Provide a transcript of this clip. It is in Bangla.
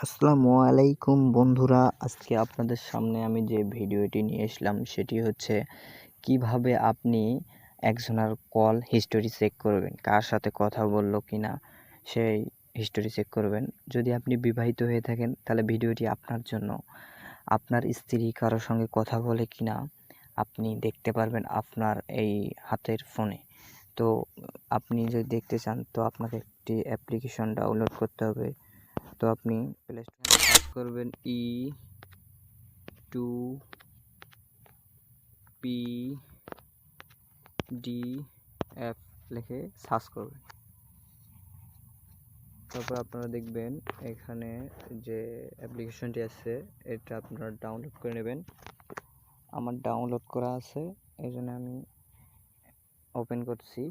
আসসালামু আলাইকুম বন্ধুরা, আজকে আপনাদের সামনে আমি যে ভিডিওটি নিয়ে আসলাম সেটি হচ্ছে কিভাবে আপনি একজনের কল হিস্টোরি চেক করবেন, কার সাথে কথা বললো কিনা সেই হিস্টোরি চেক করবেন। যদি আপনি বিবাহিত হয়ে থাকেন তাহলে ভিডিওটি আপনার জন্য। আপনার স্ত্রী কারোর সঙ্গে কথা বলে কিনা আপনি দেখতে পারবেন আপনার এই হাতের ফোনে। তো আপনি যদি দেখতে চান তো আপনাকে একটি অ্যাপ্লিকেশন ডাউনলোড করতে হবে। তো আপনি প্লে স্টোরে সার্চ করবেন E2PDF লিখে সার্চ করবেন। তারপর আপনারা দেখবেন এখানে যে অ্যাপ্লিকেশনটি আছে এটা আপনারা ডাউনলোড করে নেবেন। আমার ডাউনলোড করা আছে, এই জন্য আমি ওপেন করছি।